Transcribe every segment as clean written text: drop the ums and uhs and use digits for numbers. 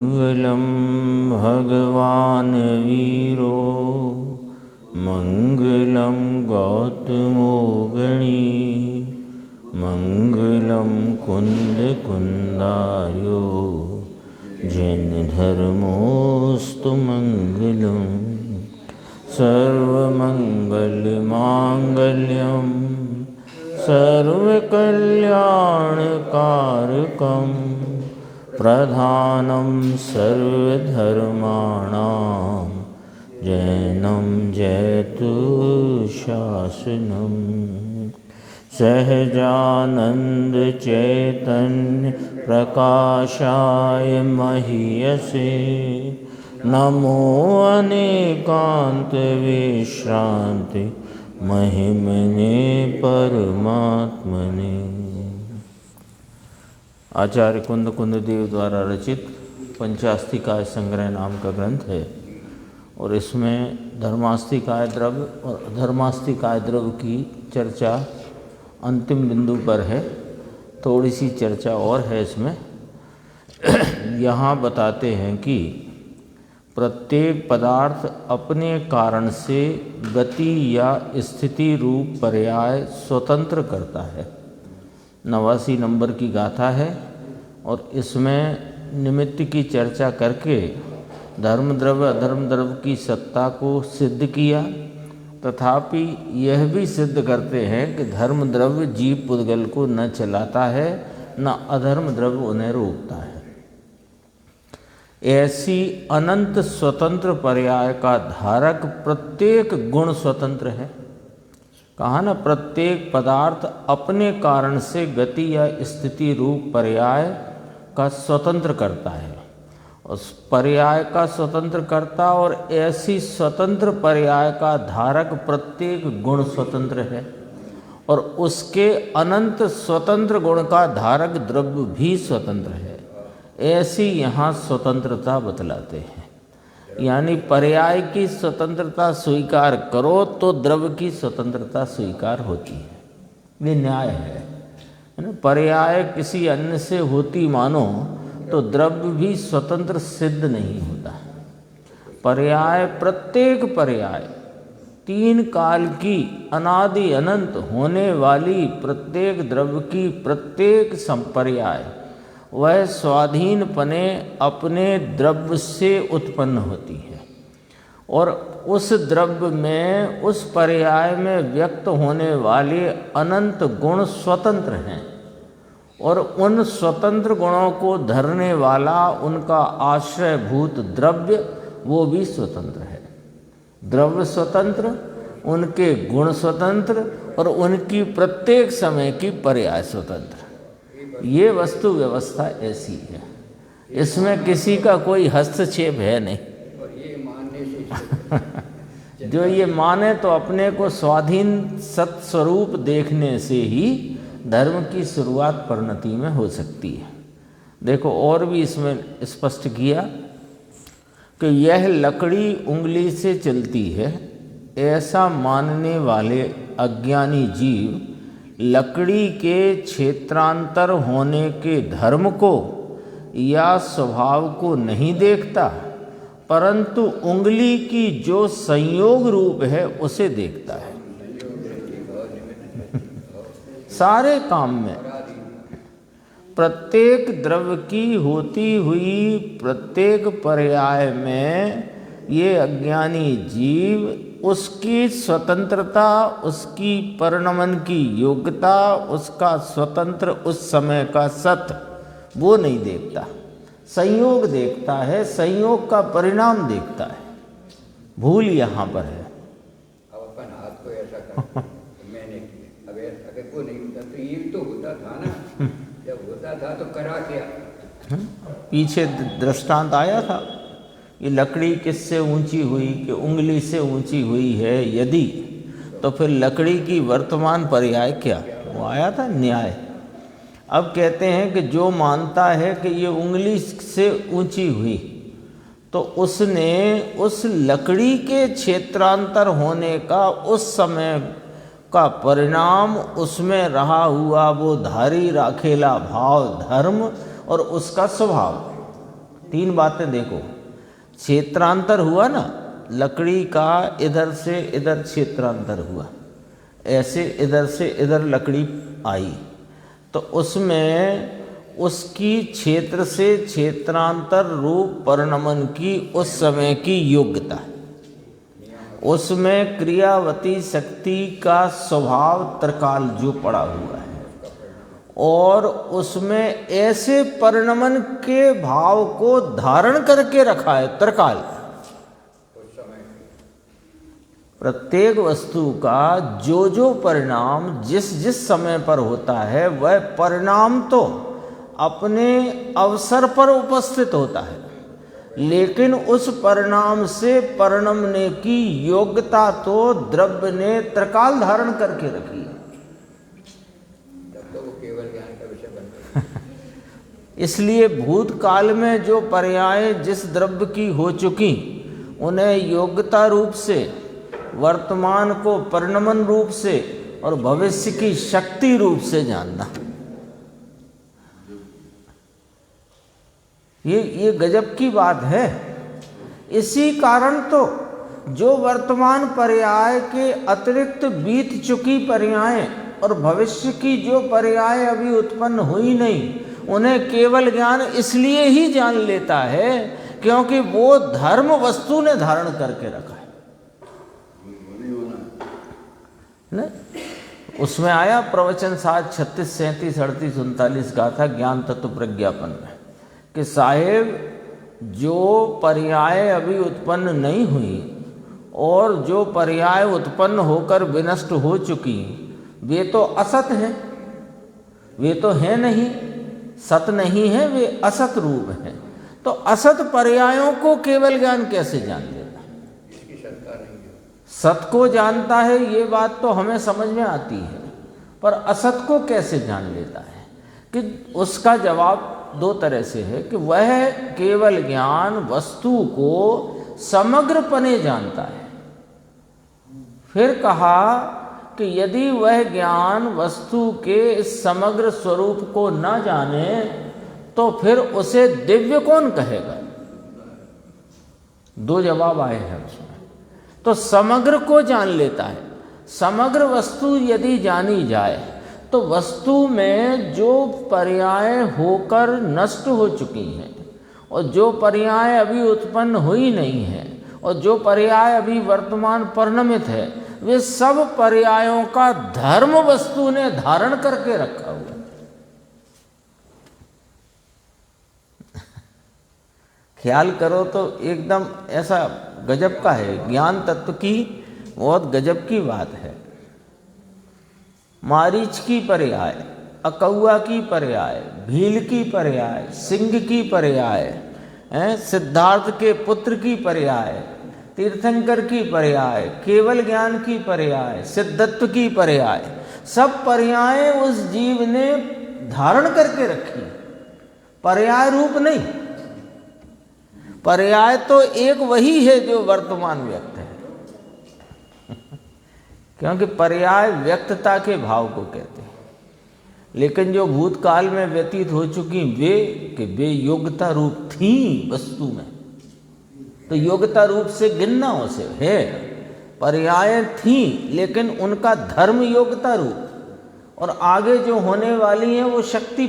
मंगलम भगवान वीरो मंगलम गौतमो गणी मंगलम कुंद कुंदायो जैन धर्मोस्तु मंगलम सर्वमंगल मांगल्यम सर्वकल्याणकारकम प्रधानं सर्वधर्माणां जैनं जयतु शासनं सहजानंद चैतन्य प्रकाशाय महीयसे नमो अनेकांत विश्रांति महिमने परमात्मने। आचार्य कुंद देव द्वारा रचित पंचास्तिकाय संग्रह नाम का ग्रंथ है और इसमें धर्मास्तिकाय द्रव्य और अधर्मास्तिकाय द्रव्य की चर्चा अंतिम बिंदु पर है। थोड़ी सी चर्चा और है इसमें। यहाँ बताते हैं कि प्रत्येक पदार्थ अपने कारण से गति या स्थिति रूप पर्याय स्वतंत्र करता है। 89 नंबर की गाथा है और इसमें निमित्त की चर्चा करके धर्म द्रव्य अधर्म द्रव्य की सत्ता को सिद्ध किया। तथापि यह भी सिद्ध करते हैं कि धर्म द्रव्य जीव पुद्गल को न चलाता है न अधर्म द्रव्य उन्हें रोकता है। ऐसी अनंत स्वतंत्र पर्याय का धारक प्रत्येक गुण स्वतंत्र है। कहा ना, प्रत्येक पदार्थ अपने कारण से गति या स्थिति रूप पर्याय का स्वतंत्र करता है। उस पर्याय का स्वतंत्र करता और ऐसी स्वतंत्र पर्याय का धारक प्रत्येक गुण स्वतंत्र है और उसके अनंत स्वतंत्र गुण का धारक द्रव्य भी स्वतंत्र है। ऐसी यहाँ स्वतंत्रता बतलाते हैं। यानी पर्याय की स्वतंत्रता स्वीकार करो तो द्रव्य की स्वतंत्रता स्वीकार होती है। ये न्याय है ना। पर्याय किसी अन्य से होती मानो तो द्रव्य भी स्वतंत्र सिद्ध नहीं होता। पर्याय प्रत्येक पर्याय तीन काल की अनादि अनंत होने वाली प्रत्येक द्रव्य की प्रत्येक संपर्याय वह स्वाधीनपने अपने द्रव्य से उत्पन्न होती है और उस द्रव्य में उस पर्याय में व्यक्त होने वाले अनंत गुण स्वतंत्र हैं और उन स्वतंत्र गुणों को धरने वाला उनका आश्रयभूत द्रव्य वो भी स्वतंत्र है। द्रव्य स्वतंत्र, उनके गुण स्वतंत्र और उनकी प्रत्येक समय की पर्याय स्वतंत्र। ये वस्तु व्यवस्था ऐसी है, इसमें किसी का कोई हस्तक्षेप है नहीं। जो ये माने तो अपने को स्वाधीन सत्स्वरूप देखने से ही धर्म की शुरुआत परिणति में हो सकती है। देखो और भी इसमें स्पष्ट किया कि यह लकड़ी उंगली से चलती है, ऐसा मानने वाले अज्ञानी जीव लकड़ी के क्षेत्रांतर होने के धर्म को या स्वभाव को नहीं देखता, परंतु उंगली की जो संयोग रूप है उसे देखता है। सारे काम में प्रत्येक द्रव्य की होती हुई प्रत्येक पर्याय में ये अज्ञानी जीव उसकी स्वतंत्रता, उसकी परिणमन की योग्यता, उसका स्वतंत्र उस समय का सत्य वो नहीं देखता। संयोग देखता है, संयोग का परिणाम देखता है। भूल यहाँ पर है। अब अपन हाथ को ऐसा कर मैंने किया, अब ऐसा अगर को नहीं होता तो ये तो होता था ना। जब होता था तो करा क्या। पीछे दृष्टांत आया था, ये लकड़ी किससे ऊंची हुई कि उंगली से ऊंची हुई है यदि, तो फिर लकड़ी की वर्तमान पर्याय क्या, वो आया था न्याय। अब कहते हैं कि जो मानता है कि ये उंगली से ऊंची हुई तो उसने उस लकड़ी के क्षेत्रांतर होने का उस समय का परिणाम उसमें रहा हुआ वो धारी राखेला भाव धर्म और उसका स्वभाव तीन बातें देखो, क्षेत्रांतर हुआ ना, लकड़ी का इधर से इधर क्षेत्रांतर हुआ, ऐसे इधर से इधर लकड़ी आई, तो उसमें उसकी क्षेत्र से क्षेत्रांतर रूप परिणमन की उस समय की योग्यता, उसमें क्रियावती शक्ति का स्वभाव त्रिकाल जो पड़ा हुआ है, और उसमें ऐसे परिणमन के भाव को धारण करके रखा है त्रिकाल। प्रत्येक वस्तु का जो जो परिणाम जिस जिस समय पर होता है, वह परिणाम तो अपने अवसर पर उपस्थित होता है, लेकिन उस परिणाम से परिणमने की योग्यता तो द्रव्य ने त्रिकाल धारण करके रखी है। वो केवल ज्ञान का विषय बनता है। इसलिए भूतकाल में जो पर्याय जिस द्रव्य की हो चुकी, उन्हें योग्यता रूप से, वर्तमान को परिणमन रूप से और भविष्य की शक्ति रूप से जानना, ये गजब की बात है। इसी कारण तो जो वर्तमान पर्याय के अतिरिक्त बीत चुकी पर्याय और भविष्य की जो पर्याय अभी उत्पन्न हुई नहीं, उन्हें केवल ज्ञान इसलिए ही जान लेता है क्योंकि वो धर्म वस्तु ने धारण करके रखा है। नहीं, उसमें आया प्रवचन 7, 36, 37, 38, 39 का था ज्ञान तत्व प्रज्ञापन में कि साहेब जो पर्याय अभी उत्पन्न नहीं हुई और जो पर्याय उत्पन्न होकर विनष्ट हो चुकी, वे तो असत हैं, वे तो हैं नहीं, सत नहीं है, वे असत रूप हैं। तो असत पर्यायों को केवल ज्ञान कैसे जान लेता? इसकी शंका नहीं है। सत को जानता है, ये बात तो हमें समझ में आती है, पर असत को कैसे जान लेता है? कि उसका जवाब दो तरह से है कि वह केवल ज्ञान वस्तु को समग्रपने जानता है। फिर कहा कि यदि वह ज्ञान वस्तु के समग्र स्वरूप को न जाने तो फिर उसे दिव्य कौन कहेगा? दो जवाब आए हैं उसमें। तो समग्र को जान लेता है। समग्र वस्तु यदि जानी जाए तो वस्तु में जो पर्याय होकर नष्ट हो चुकी हैं और जो पर्याय अभी उत्पन्न हुई नहीं है और जो पर्याय अभी वर्तमान परिणमित है, वे सब पर्यायों का धर्म वस्तु ने धारण करके रखा हुआ है। ख्याल करो तो एकदम ऐसा गजब का है, ज्ञान तत्व की बहुत गजब की बात है। मारीच की पर्याय, अकौआ की पर्याय, भील की पर्याय, सिंह की पर्याय, सिद्धार्थ के पुत्र की पर्याय, तीर्थंकर की पर्याय, केवल ज्ञान की पर्याय, सिद्धत्व की पर्याय, सब पर्याय उस जीव ने धारण करके रखी। पर्याय रूप नहीं, पर्याय तो एक वही है जो वर्तमान व्यक्त है। क्योंकि पर्याय व्यक्तता के भाव को कहते हैं, लेकिन जो भूतकाल में व्यतीत हो चुकी वे योग्यता रूप थी वस्तु में, तो योग्यता रूप से गिनना उसे है। पर्याय थी लेकिन उनका धर्म योग्यता रूप, और आगे जो होने वाली है वो शक्ति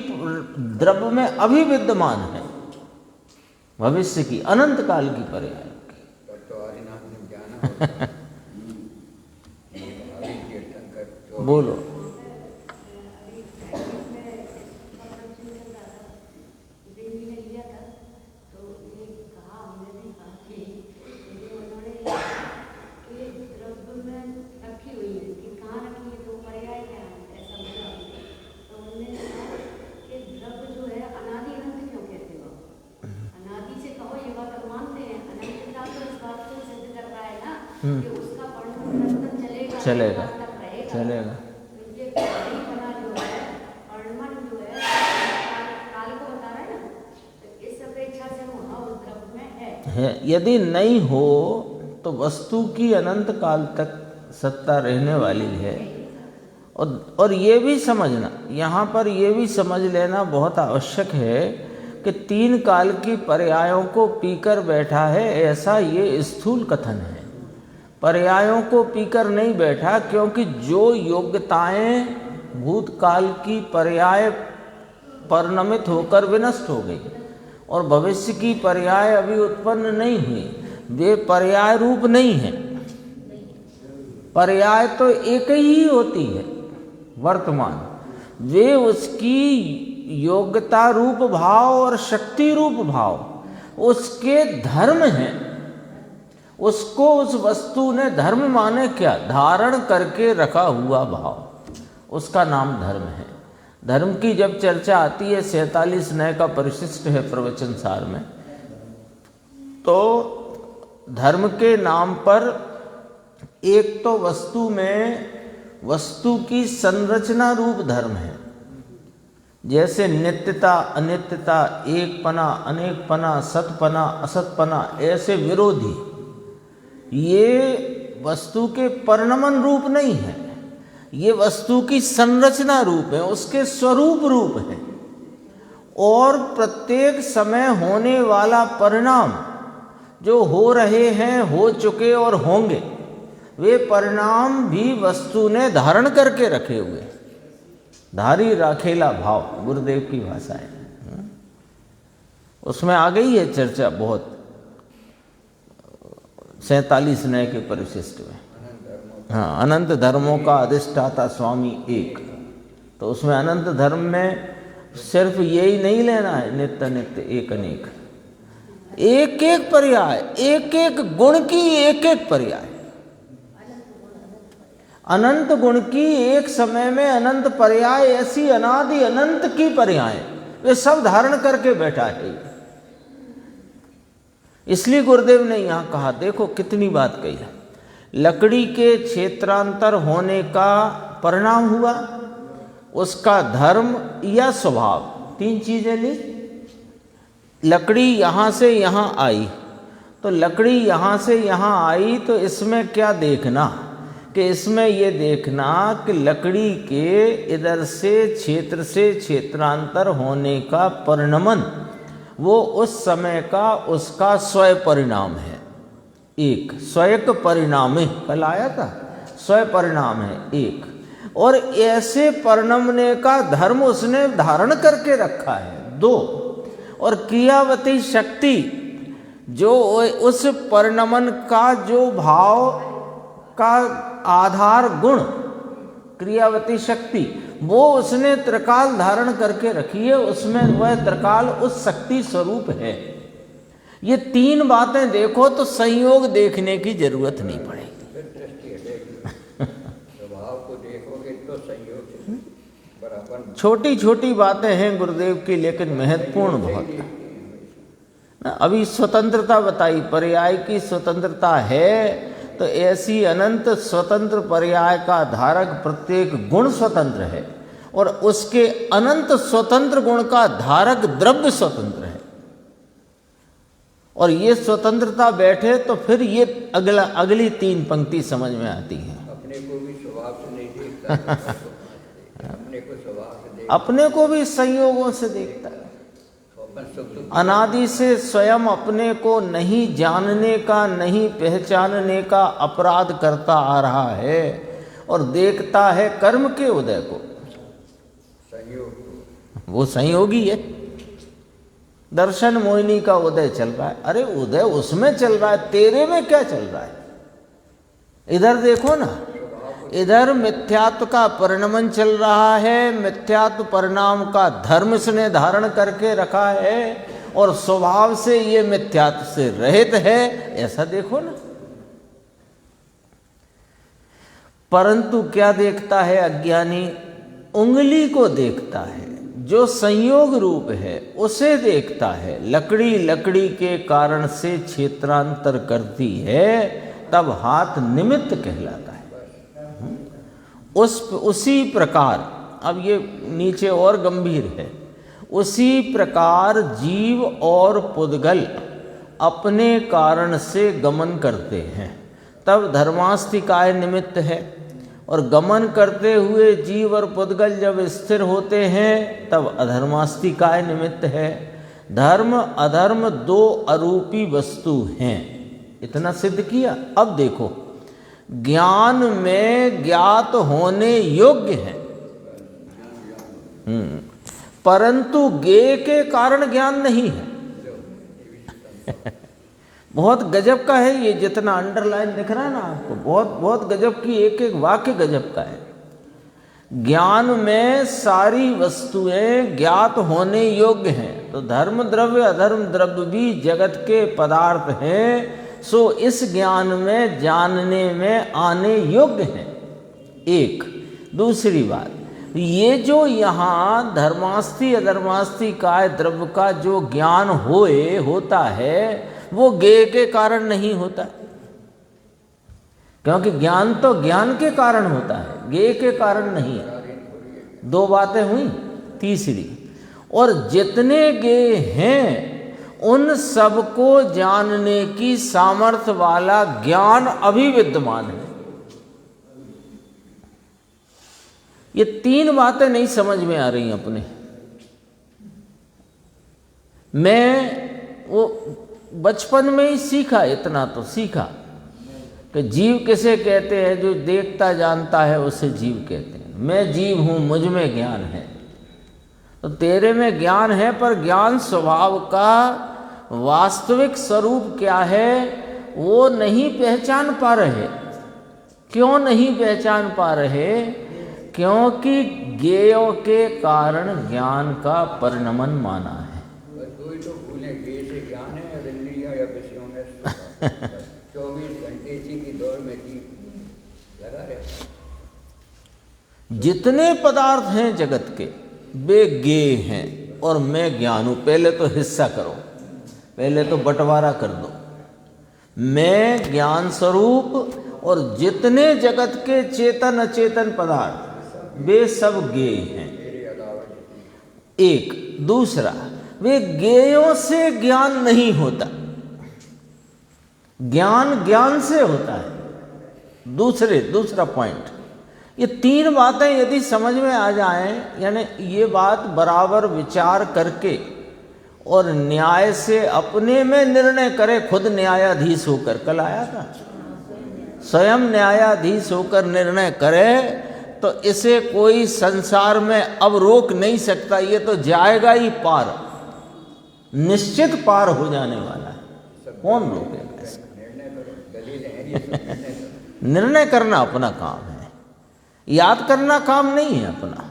द्रव्य में अभी विद्यमान है, भविष्य की अनंत काल की पर्याय बोलो। चलेगा चलेगा। है, यदि नहीं हो तो वस्तु की अनंत काल तक सत्ता रहने वाली है। और ये भी समझना, यहाँ पर ये भी समझ लेना बहुत आवश्यक है कि 3 काल की पर्यायों को पीकर बैठा है, ऐसा ये स्थूल कथन है। पर्यायों को पीकर नहीं बैठा, क्योंकि जो योग्यताएं भूतकाल की पर्याय परिणमित होकर विनष्ट हो गई और भविष्य की पर्याय अभी उत्पन्न नहीं हुई, वे पर्याय रूप नहीं है। पर्याय तो एक ही होती है वर्तमान, वे उसकी योग्यता रूप भाव और शक्ति रूप भाव उसके धर्म हैं। उसको उस वस्तु ने धर्म माने क्या, धारण करके रखा हुआ भाव, उसका नाम धर्म है। धर्म की जब चर्चा आती है 47 नय का परिशिष्ट है प्रवचन सार में, तो धर्म के नाम पर एक तो वस्तु में वस्तु की संरचना रूप धर्म है, जैसे नित्यता अनित्यता, एकपना अनेकपना, सतपना असतपना, ऐसे विरोधी, ये वस्तु के परिणमन रूप नहीं है, ये वस्तु की संरचना रूप है, उसके स्वरूप रूप है। और प्रत्येक समय होने वाला परिणाम जो हो रहे हैं, हो चुके और होंगे, वे परिणाम भी वस्तु ने धारण करके रखे हुए। धारी राखेला भाव गुरुदेव की भाषा है, उसमें आ गई है चर्चा बहुत 47 नय के परिशिष्ट में। हाँ, अनंत धर्मों का अधिष्ठाता स्वामी एक, तो उसमें अनंत धर्म में सिर्फ यही नहीं लेना है नित्य नित्य एक अनेक, एक एक पर्याय, एक एक गुण की एक एक पर्याय, अनंत गुण की एक समय में अनंत पर्याय, ऐसी अनादि अनंत की पर्याय, वे सब धारण करके बैठा है। इसलिए गुरुदेव ने यहां कहा, देखो कितनी बात कही है, लकड़ी के क्षेत्रांतर होने का परिणाम हुआ, उसका धर्म या स्वभाव, 3 चीजें ली। लकड़ी यहां से यहां आई, तो लकड़ी यहां से यहां आई, तो इसमें क्या देखना कि इसमें ये देखना कि लकड़ी के इधर से क्षेत्रांतर होने का परिणमन, वो उस समय का उसका स्वयं परिणाम है। एक स्वयं परिणाम कल आया था, स्वयं परिणाम है एक, और ऐसे परिणमने का धर्म उसने धारण करके रखा है 2। और क्रियावती शक्ति, जो उस परिणमन का जो भाव का आधार गुण क्रियावती शक्ति, वो उसने त्रिकाल धारण करके रखी है, उसमें वह त्रिकाल उस शक्ति स्वरूप है। ये 3 बातें देखो तो संयोग देखने की जरूरत नहीं पड़ेगी। स्वभाव को देखोगे तो संयोग बराबर। छोटी छोटी बातें हैं गुरुदेव की, लेकिन महत्वपूर्ण बहुत है ना। अभी स्वतंत्रता बताई, पर्याय की स्वतंत्रता है, तो ऐसी अनंत स्वतंत्र पर्याय का धारक प्रत्येक गुण स्वतंत्र है, और उसके अनंत स्वतंत्र गुण का धारक द्रव्य स्वतंत्र है। और ये स्वतंत्रता बैठे तो फिर ये अगली 3 पंक्ति समझ में आती है। अपने को भी स्वभाव से नहीं देखता अपने को स्वभाव से देखता, अपने को भी संयोगों से देखता है। अनादि से स्वयं अपने को नहीं जानने का, नहीं पहचानने का अपराध करता आ रहा है, और देखता है कर्म के उदय को। संयोग, वो संयोगी है। दर्शन मोहिनी का उदय चल रहा है, अरे उदय उसमें चल रहा है, तेरे में क्या चल रहा है? इधर देखो ना, इधर मिथ्यात्व का परिणमन चल रहा है, मिथ्यात्व परिणाम का धर्म इसने धारण करके रखा है, और स्वभाव से ये मिथ्यात्व से रहित है, ऐसा देखो ना। परंतु क्या देखता है अज्ञानी? उंगली को देखता है, जो संयोग रूप है उसे देखता है। लकड़ी लकड़ी के कारण से क्षेत्रांतर करती है, तब हाथ निमित्त कहलाता है। उसी प्रकार, अब ये नीचे और गंभीर है, उसी प्रकार जीव और पुद्गल अपने कारण से गमन करते हैं, तब धर्मास्तिकाय निमित्त है। और गमन करते हुए जीव और पुद्गल जब स्थिर होते हैं, तब अधर्मास्तिकाय निमित्त है। धर्म अधर्म दो अरूपी वस्तु हैं, इतना सिद्ध किया। अब देखो, ज्ञान में ज्ञात होने योग्य है, परंतु ज्ञेय के कारण ज्ञान नहीं है। बहुत गजब का है ये, जितना अंडरलाइन दिख रहा है ना आपको, बहुत बहुत गजब की, एक एक वाक्य गजब का है। ज्ञान में सारी वस्तुएं ज्ञात होने योग्य हैं, तो धर्म द्रव्य अधर्म द्रव्य भी जगत के पदार्थ हैं, सो इस ज्ञान में जानने में आने योग्य हैं। एक दूसरी बात, ये जो यहाँ धर्मास्ति अधर्मास्ति काय द्रव्य का जो ज्ञान होता है, वो ज्ञेय के कारण नहीं होता, क्योंकि ज्ञान तो ज्ञान के कारण होता है, ज्ञेय के कारण नहीं है। दो बातें हुई। तीसरी, और जितने ज्ञेय हैं उन सबको जानने की सामर्थ्य वाला ज्ञान अभी विद्यमान है। ये तीन बातें नहीं समझ में आ रही अपने। मैं वो बचपन में ही सीखा, इतना तो सीखा कि जीव किसे कहते हैं, जो देखता जानता है उसे जीव कहते हैं। मैं जीव हूँ, मुझ में ज्ञान है, तो तेरे में ज्ञान है, पर ज्ञान स्वभाव का वास्तविक स्वरूप क्या है वो नहीं पहचान पा रहे। क्यों नहीं पहचान पा रहे? क्योंकि ज्ञेयों के कारण ज्ञान का परिणमन माना है। तो भूले ज्ञेय से ज्ञान है, इंद्रियों या विषयों में 24 घंटे इसी की दौड़ में लगा रहता। जितने पदार्थ हैं जगत के वे ज्ञेय हैं और मैं ज्ञान हूं। पहले तो हिस्सा करो, पहले तो बंटवारा कर दो। मैं ज्ञान स्वरूप और जितने जगत के चेतन अचेतन पदार्थ वे सब ज्ञेय हैं। एक दूसरा, वे ज्ञेयों से ज्ञान नहीं होता, ज्ञान ज्ञान से होता है। दूसरा पॉइंट, ये तीन बातें यदि समझ में आ जाएं, यानी ये बात बराबर विचार करके और न्याय से अपने में निर्णय करे, खुद न्यायाधीश होकर, कल आया था, स्वयं न्यायाधीश होकर निर्णय करे, तो इसे कोई संसार में अब रोक नहीं सकता। ये तो जाएगा ही पार, निश्चित पार हो जाने वाला है। कौन रोकेगा इसका? निर्णय करना अपना काम है, याद करना काम नहीं है अपना।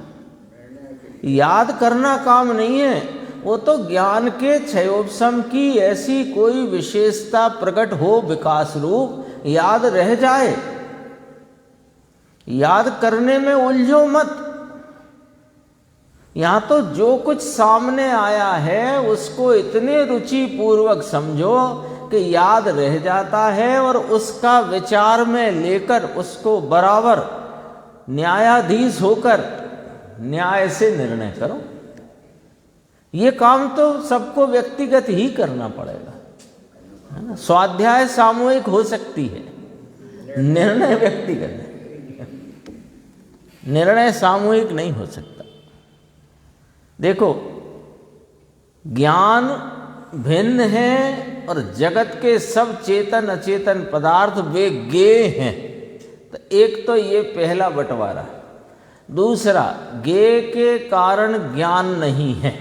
याद करना काम नहीं है, वो तो ज्ञान के क्षयोपशम की ऐसी कोई विशेषता प्रकट हो विकास रूप, याद रह जाए। याद करने में उलझो मत। यहां तो जो कुछ सामने आया है उसको इतने रुचि पूर्वक समझो कि याद रह जाता है, और उसका विचार में लेकर उसको बराबर न्यायाधीश होकर न्याय से निर्णय करो। ये काम तो सबको व्यक्तिगत ही करना पड़ेगा, है ना। स्वाध्याय सामूहिक हो सकती है, निर्णय व्यक्तिगत है। निर्णय सामूहिक नहीं हो सकता। देखो, ज्ञान भिन्न है और जगत के सब चेतन अचेतन पदार्थ वे ज्ञेय हैं। तो एक तो ये पहला बंटवारा। दूसरा, ज्ञेय के कारण ज्ञान नहीं है,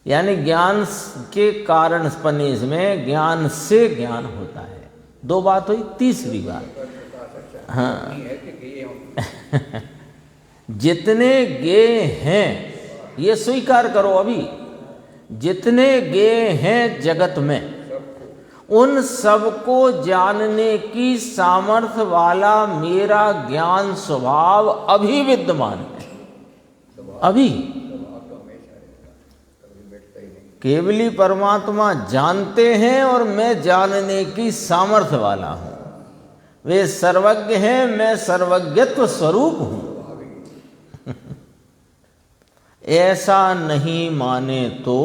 यानी ज्ञान के कारण स्पनेज में ज्ञान से ज्ञान होता है। दो बात हुई। तीसरी बात, हाँ, जितने ज्ञेय हैं ये स्वीकार करो, अभी जितने ज्ञेय हैं जगत में उन सबको जानने की सामर्थ्य वाला मेरा ज्ञान स्वभाव अभी विद्यमान है। अभी केवली परमात्मा जानते हैं और मैं जानने की सामर्थ्य वाला हूं। वे सर्वज्ञ हैं, मैं सर्वज्ञत्व स्वरूप हूं। ऐसा नहीं माने तो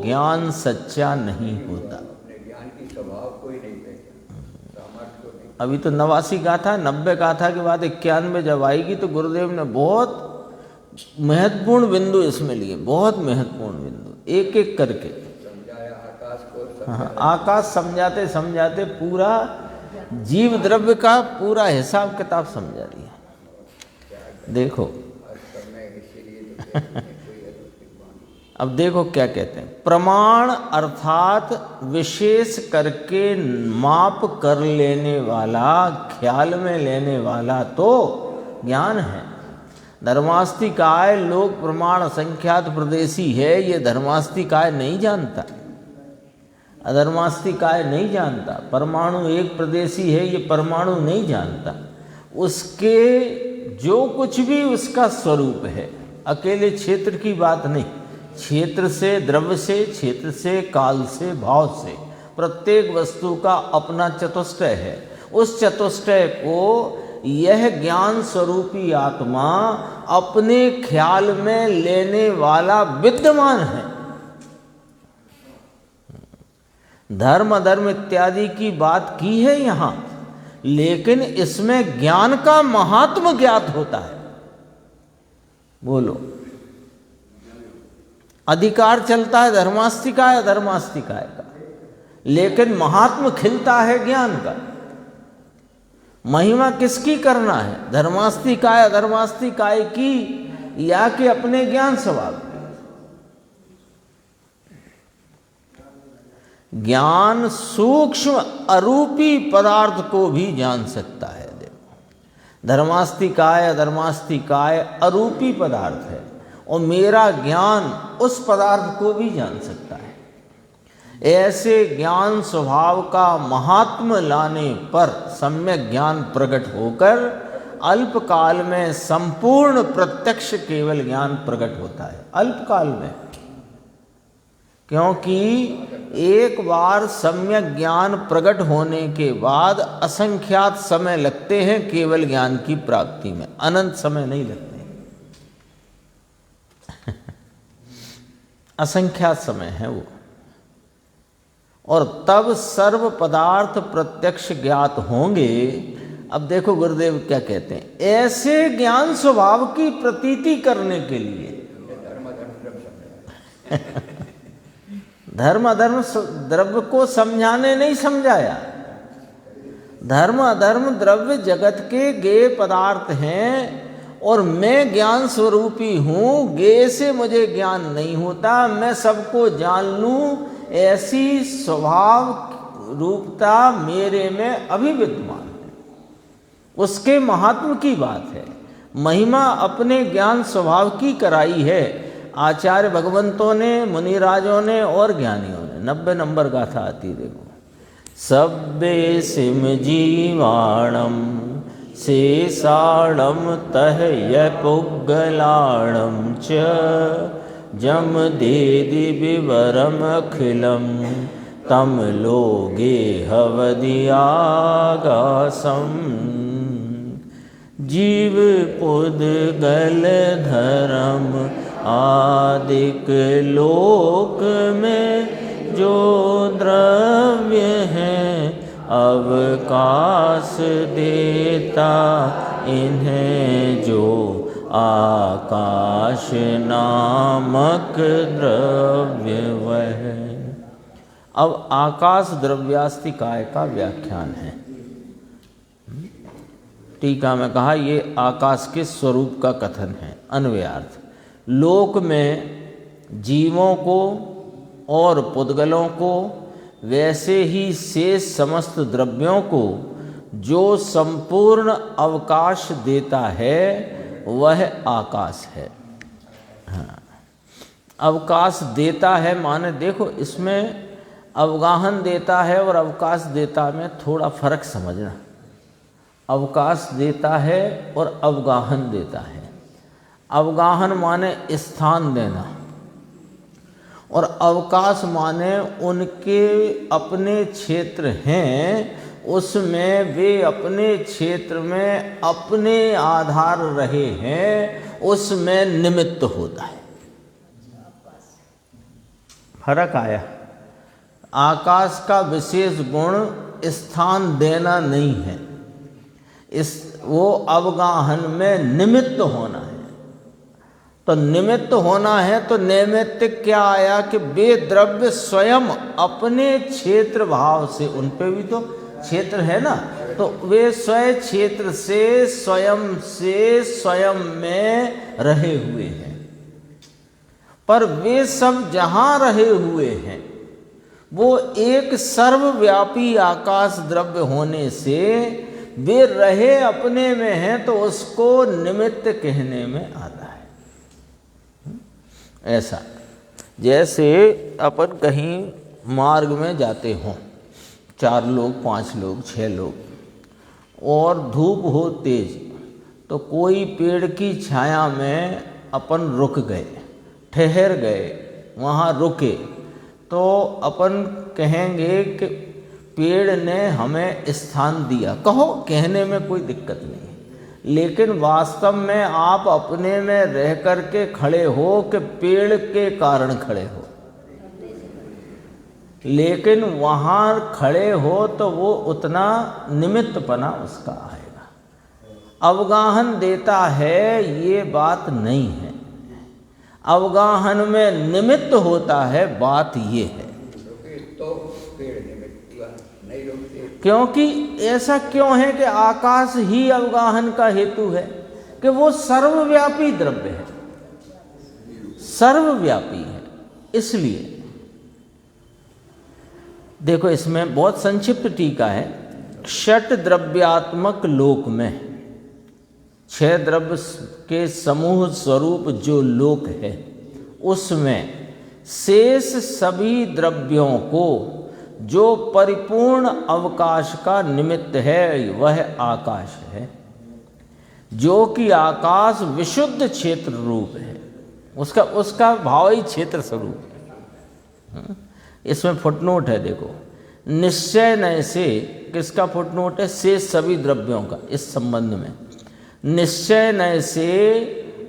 ज्ञान सच्चा नहीं होता। ज्ञान की स्वभाव कोई नहीं पहचानता, सामर्थ्य को नहीं। अभी तो 89 गाथा, 90 गाथा के बाद 91 जब आएगी तो गुरुदेव ने बहुत महत्वपूर्ण बिंदु इसमें लिए, बहुत महत्वपूर्ण बिंदु। एक एक करके समझाया आकाश को, हाँ, आकाश समझाते समझाते पूरा जीव द्रव्य का पूरा हिसाब किताब समझा दिया। देखो अब देखो क्या कहते हैं, प्रमाण अर्थात विशेष करके माप कर लेने वाला, ख्याल में लेने वाला तो ज्ञान है। धर्मास्तिकाय लोक प्रमाण असंख्यात प्रदेशी है, ये धर्मास्तिकाय नहीं जानता, अधर्मास्तिकाय नहीं जानता। परमाणु एक प्रदेशी है, ये परमाणु नहीं जानता। उसके जो कुछ भी उसका स्वरूप है, अकेले क्षेत्र की बात नहीं, क्षेत्र से, द्रव्य से, क्षेत्र से, काल से, भाव से, प्रत्येक वस्तु का अपना चतुष्टय है। उस चतुष्टय को यह ज्ञान स्वरूपी आत्मा अपने ख्याल में लेने वाला विद्यमान है। धर्म अधर्म इत्यादि की बात की है यहाँ, लेकिन इसमें ज्ञान का महात्म ज्ञात होता है। बोलो, अधिकार चलता है धर्मास्तिकाय अधर्मास्तिकाय का, लेकिन महात्म खिलता है ज्ञान का। महिमा किसकी करना है, धर्मास्तिकाय अधर्मास्तिकाय की या कि अपने ज्ञान स्वभाव की? ज्ञान सूक्ष्म अरूपी पदार्थ को भी जान सकता है। देखो, धर्मास्तिकाय अधर्मास्तिकाय अरूपी पदार्थ है और मेरा ज्ञान उस पदार्थ को भी जान सकता है। ऐसे ज्ञान स्वभाव का महात्म लाने पर सम्यक ज्ञान प्रकट होकर अल्पकाल में संपूर्ण प्रत्यक्ष केवल ज्ञान प्रकट होता है। अल्पकाल में, क्योंकि एक बार सम्यक ज्ञान प्रकट होने के बाद असंख्यात समय लगते हैं केवल ज्ञान की प्राप्ति में, अनंत समय नहीं लगते। असंख्यात समय है वो, और तब सर्व पदार्थ प्रत्यक्ष ज्ञात होंगे। अब देखो गुरुदेव क्या कहते हैं, ऐसे ज्ञान स्वभाव की प्रतीति करने के लिए धर्म अधर्म द्रव्य को समझाने नहीं समझाया। धर्म अधर्म द्रव्य जगत के गेय पदार्थ हैं और मैं ज्ञान स्वरूपी हूँ, गेय से मुझे ज्ञान नहीं होता, मैं सबको जान लूँ, ऐसी स्वभाव रूपता मेरे में अभिविद्यमान है। उसके महात्म की बात है। महिमा अपने ज्ञान स्वभाव की कराई है आचार्य भगवंतों ने, मुनिराजों ने और ज्ञानियों ने। 90 नंबर गाथा आती देखो, सब्बे सिम जीवाणम शेषाणम तह यपुगलाणम च जम देदि विवरम अखिलम तम लोगे हवदियागासम जीव पुद्गल धर्म आदिक लोक में जो द्रव्य है अवकाश देता इन्हें जो आकाश नामक द्रव्य वह। अब आकाश द्रव्यास्तिकाय का व्याख्यान है। टीका में कहा ये आकाश के स्वरूप का कथन है। अन्वयार्थ, लोक में जीवों को और पुद्गलों को वैसे ही शेष समस्त द्रव्यों को जो संपूर्ण अवकाश देता है वह आकाश है। हाँ, अवकाश देता है माने देखो इसमें अवगाहन देता है और अवकाश देता में थोड़ा फर्क समझना। अवकाश देता है और अवगाहन देता है। अवगाहन माने स्थान देना और अवकाश माने उनके अपने क्षेत्र हैं, उसमें वे अपने क्षेत्र में अपने आधार रहे हैं, उसमें निमित्त होता है। फर्क आया। आकाश का विशेष गुण स्थान देना नहीं है, वो अवगाहन में निमित्त होना है। तो निमित्त होना है तो नैमित्तिक क्या आया कि वे द्रव्य स्वयं अपने क्षेत्र भाव से, उन पे भी तो क्षेत्र है ना, तो वे स्वयं क्षेत्र से स्वयं में रहे हुए हैं। पर वे सब जहाँ रहे हुए हैं वो एक सर्वव्यापी आकाश द्रव्य होने से वे रहे अपने में हैं, तो उसको निमित्त कहने में आता है। ऐसा जैसे अपन कहीं मार्ग में जाते हों, 4 लोग 5 लोग 6 लोग और धूप हो तेज, तो कोई पेड़ की छाया में अपन रुक गए, ठहर गए, वहाँ रुके, तो अपन कहेंगे कि पेड़ ने हमें स्थान दिया, कहो, कहने में कोई दिक्कत नहीं है। लेकिन वास्तव में आप अपने में रह कर के खड़े हो कि पेड़ के कारण खड़े हो, लेकिन वहाँ खड़े हो तो वो उतना निमित्तपना उसका आएगा। अवगाहन देता है ये बात नहीं है, अवगाहन में निमित्त होता है, बात ये है। तो पेड़ निमित्त हुआ, नहीं रुकते। क्योंकि ऐसा क्यों है कि आकाश ही अवगाहन का हेतु है कि वो सर्वव्यापी द्रव्य है, सर्वव्यापी है। इसलिए देखो, इसमें बहुत संक्षिप्त टीका है। षट द्रव्यात्मक लोक में 6 द्रव्य के समूह स्वरूप जो लोक है, उसमें शेष सभी द्रव्यों को जो परिपूर्ण अवकाश का निमित्त है वह आकाश है, जो कि आकाश विशुद्ध क्षेत्र रूप है, उसका भाव ही क्षेत्र स्वरूप है। इसमें फुटनोट है, देखो, निश्चय नय से, किसका फुटनोट है? शेष सभी द्रव्यों का। इस संबंध में निश्चय नय से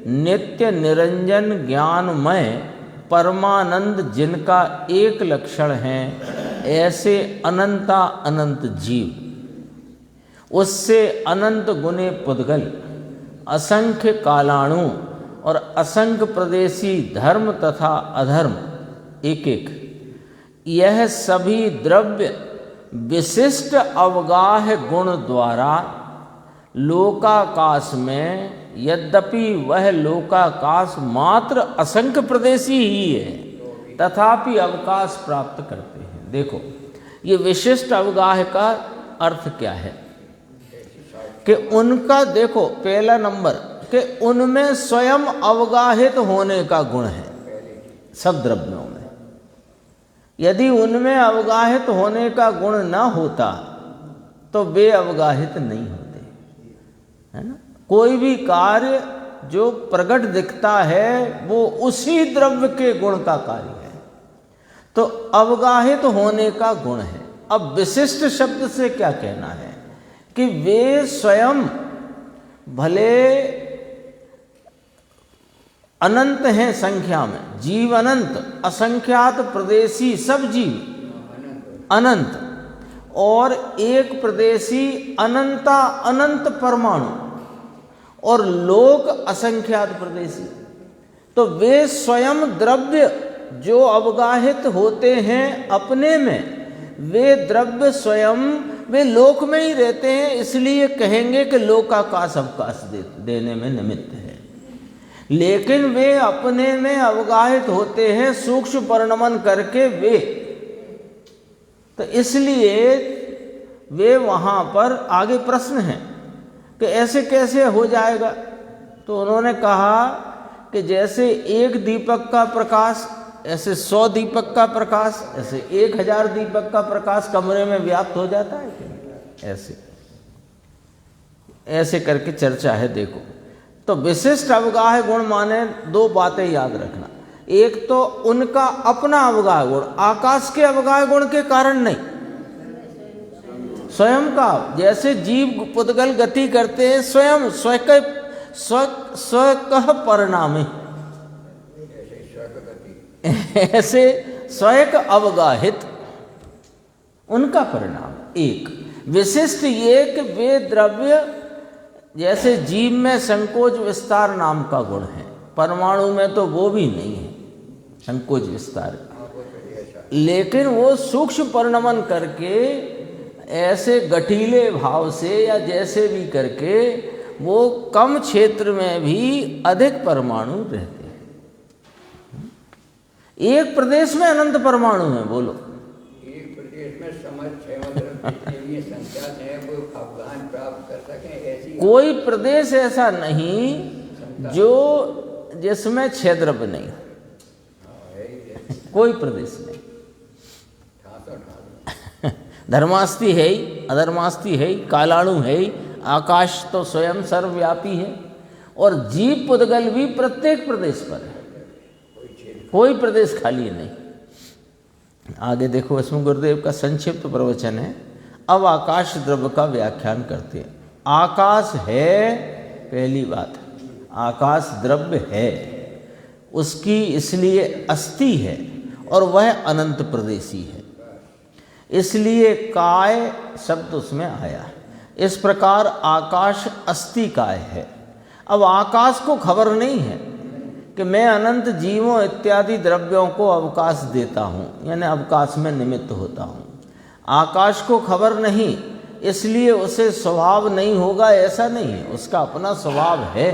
नित्य निरंजन ज्ञानमय परमानंद जिनका एक लक्षण है, ऐसे अनंता अनंत जीव, उससे अनंत गुणे पुद्गल, असंख्य कालाणु और असंख्य प्रदेशी धर्म तथा अधर्म एक एक, यह सभी द्रव्य विशिष्ट अवगाह गुण द्वारा लोकाकाश में, यद्यपि वह लोकाकाश मात्र असंख्य प्रदेशी ही है, तथापि अवकाश प्राप्त करते हैं। देखो, ये विशिष्ट अवगाह का अर्थ क्या है कि उनका, देखो, पहला नंबर कि उनमें स्वयं अवगाहित होने का गुण है सब द्रव्यों में। यदि उनमें अवगाहित होने का गुण न होता तो वे अवगाहित नहीं होते, है ना। कोई भी कार्य जो प्रकट दिखता है वो उसी द्रव्य के गुण का कार्य है, तो अवगाहित होने का गुण है। अब विशिष्ट शब्द से क्या कहना है कि वे स्वयं भले अनंत हैं संख्या में, जीव अनंत, असंख्यात प्रदेशी सब जीव अनंत, और एक प्रदेशी अनंता अनंत परमाणु, और लोक असंख्यात प्रदेशी। तो वे स्वयं द्रव्य जो अवगाहित होते हैं अपने में, वे द्रव्य स्वयं वे लोक में ही रहते हैं, इसलिए कहेंगे कि लोकाकाश अवकाश देने में निमित्त है। लेकिन वे अपने में अवगाहित होते हैं सूक्ष्म परिणमन करके वे, तो इसलिए वे वहाँ पर आगे प्रश्न है कि ऐसे कैसे हो जाएगा। तो उन्होंने कहा कि जैसे एक दीपक का प्रकाश, ऐसे 100 दीपक का प्रकाश, ऐसे 1000 दीपक का प्रकाश कमरे में व्याप्त हो जाता है क्या? ऐसे करके चर्चा है। देखो, तो विशिष्ट अवगाह गुण माने 2 बातें याद रखना। एक तो उनका अपना अवगाह गुण, आकाश के अवगाह गुण के कारण नहीं, स्वयं का। जैसे जीव पुद्गल गति करते हैं स्वयं, स्वकः परिणामी, ऐसे स्वयं अवगाहित उनका परिणाम। एक विशिष्ट ये कि वे द्रव्य, जैसे जीव में संकोच विस्तार नाम का गुण है, परमाणु में तो वो भी नहीं है संकोच विस्तार, हाँ, वो तो ऐसा लेकिन वो सूक्ष्म परिणमन करके ऐसे गठीले भाव से या जैसे भी करके वो कम क्षेत्र में भी अधिक परमाणु रहते हैं। एक प्रदेश में अनंत परमाणु है, बोलो। एक प्रदेश में समझ छह जितनी भी संख्या है वो अवगाहन प्राप्त कर सकें, ऐसी कोई प्रदेश ऐसा नहीं जो जिसमें छह द्रव्य नहीं, है ही है। कोई प्रदेश नहीं। ठासो धर्मास्ति है ही, अधर्मास्ति है ही, कालाणु है ही, आकाश तो स्वयं सर्वव्यापी है, और जीव पुद्गल भी प्रत्येक प्रदेश पर है, कोई प्रदेश खाली नहीं। आगे देखो, इसमें गुरुदेव का संक्षिप्त प्रवचन है। अब आकाश द्रव्य का व्याख्यान करते हैं। आकाश है, पहली बात, आकाश द्रव्य है, उसकी इसलिए अस्थि है और वह अनंत प्रदेशी है, इसलिए काय शब्द उसमें आया। इस प्रकार आकाश अस्थि काय है। अब आकाश को खबर नहीं है कि मैं अनंत जीवों इत्यादि द्रव्यों को अवकाश देता हूँ, यानी अवकाश में निमित्त होता हूँ। आकाश को खबर नहीं, इसलिए उसे स्वभाव नहीं होगा, ऐसा नहीं है। उसका अपना स्वभाव है,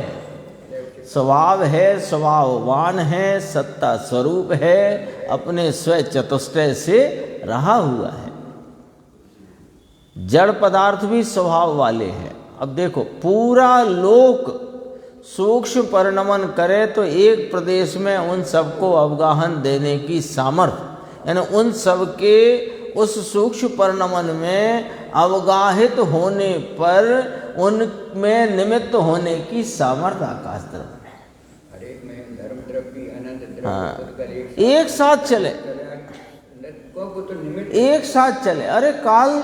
स्वभाव है, स्वभाववान है, सत्ता स्वरूप है, अपने स्व चतुष्टय से रहा हुआ है। जड़ पदार्थ भी स्वभाव वाले हैं। अब देखो, पूरा लोक सूक्ष्म परिणमन करे तो एक प्रदेश में उन सबको अवगाहन देने की सामर्थ्य, यानी उन सबके उस सूक्ष्म परिणमन में अवगाहित होने पर उनमें निमित्त होने की सामर्थ्य आकाश द्रव्य में। हर एक में धर्म द्रव्य अनंत द्रव्य हाँ, एक साथ चले, तो निमित्त एक साथ चले। अरे काल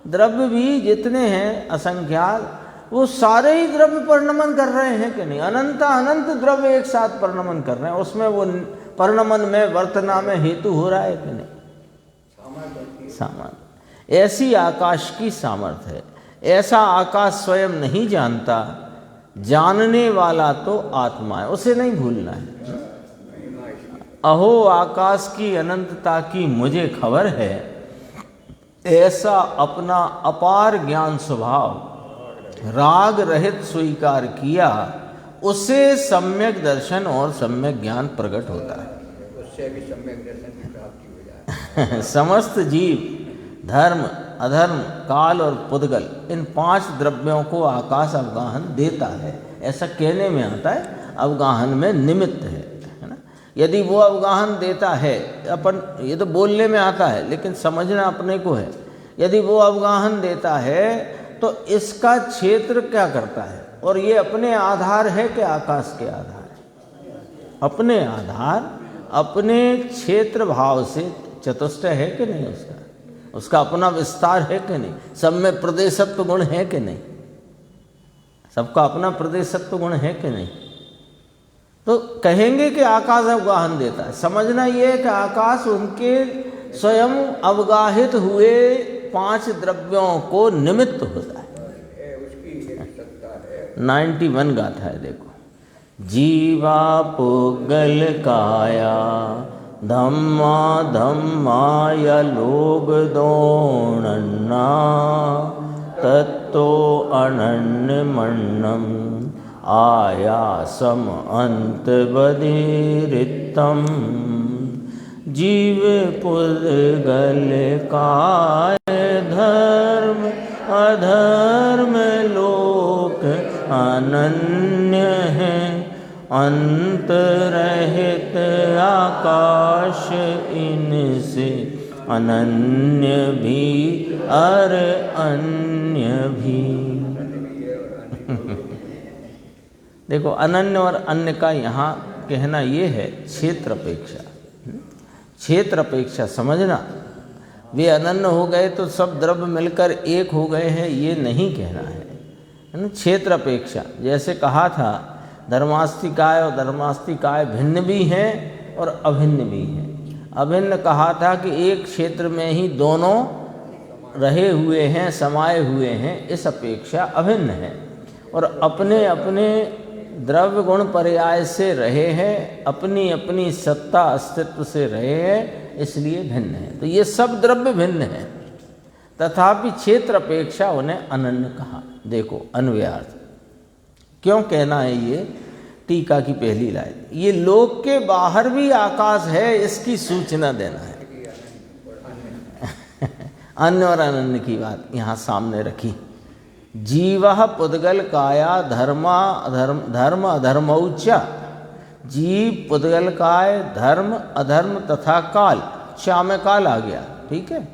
द्रव्य भी जितने हैं असंख्यात, वो सारे ही द्रव्य परिणमन कर रहे हैं कि नहीं? अनंत अनंत द्रव्य एक साथ परिणमन कर रहे हैं, उसमें वो परिणमन में वर्तना में हेतु हो रहा है कि नहीं? सामर्थ्य। ऐसी आकाश की सामर्थ्य है। ऐसा आकाश स्वयं नहीं जानता, जानने वाला तो आत्मा है, उसे नहीं भूलना है। अहो आकाश की अनंतता की मुझे खबर है, ऐसा अपना अपार ज्ञान स्वभाव राग रहित स्वीकार किया, उससे सम्यक दर्शन और सम्यक ज्ञान प्रकट होता है। उससे भी सम्यक दर्शन की प्राप्ति हो जाए। समस्त जीव धर्म, अधर्म, काल और पुद्गल, इन 5 द्रव्यों को आकाश अवगाहन देता है। ऐसा कहने में आता है, अवगाहन में निमित्त है ना। यदि वो अवगाहन देता है, अपन ये तो बोलने में आता है लेकिन समझना अपने को है। यदि वो अवगाहन देता है तो इसका क्षेत्र क्या करता है, और ये अपने आधार है कि आकाश के आधार है? अपने आधार, अपने क्षेत्र भाव से चतुष्ट है कि नहीं? उसका अपना विस्तार है कि नहीं? सब में प्रदेशत्व गुण है कि नहीं? सबका अपना प्रदेशत्व गुण है कि नहीं? तो कहेंगे कि आकाश अवगाहन देता है। समझना ये है कि आकाश उनके स्वयं अवगाहित हुए 5 द्रव्यों को निमित्त होता है। उसकी एक सत्ता है। 91 गाथा है, देखो। जीवा पुगल काया धम्मा धम्माय लोग दोणन्ना तत्तो अनन्य मन्नम आयासम अंत बधिरितम जीव पुद्गल काय धर्म अधर्म लोक अनन्य है अंत रहित आकाश इनसे अनन्य भी अर अन्य भी। देखो, अनन्य और अन्य का यहाँ कहना ये है क्षेत्र अपेक्षा। क्षेत्र अपेक्षा समझना, वे अनन्य हो गए तो सब द्रव्य मिलकर एक हो गए हैं, ये नहीं कहना है ना। क्षेत्र अपेक्षा, जैसे कहा था धर्मास्तिकाय और धर्मास्तिकाय भिन्न भी हैं और अभिन्न भी हैं। अभिन्न कहा था कि एक क्षेत्र में ही दोनों रहे हुए हैं, समाये हुए हैं, इस अपेक्षा अभिन्न है। और अपने अपने द्रव्य गुण पर्याय से रहे हैं, अपनी अपनी सत्ता अस्तित्व से रहे हैं, इसलिए भिन्न है। तो ये सब द्रव्य भिन्न है, तथापि क्षेत्र अपेक्षा उन्हें अनन्य कहा। देखो अन्वयार्थ क्यों कहना है ये, टीका की पहली लाइन, ये लोक के बाहर भी आकाश है, इसकी सूचना देना है। अन्य और अनन्य की बात यहाँ सामने रखी। जीवः पुद्गल काया धर्म अधर्मौच, जीव पुद्गल काय धर्म अधर्म तथा काल, चा में काल आ गया, ठीक है।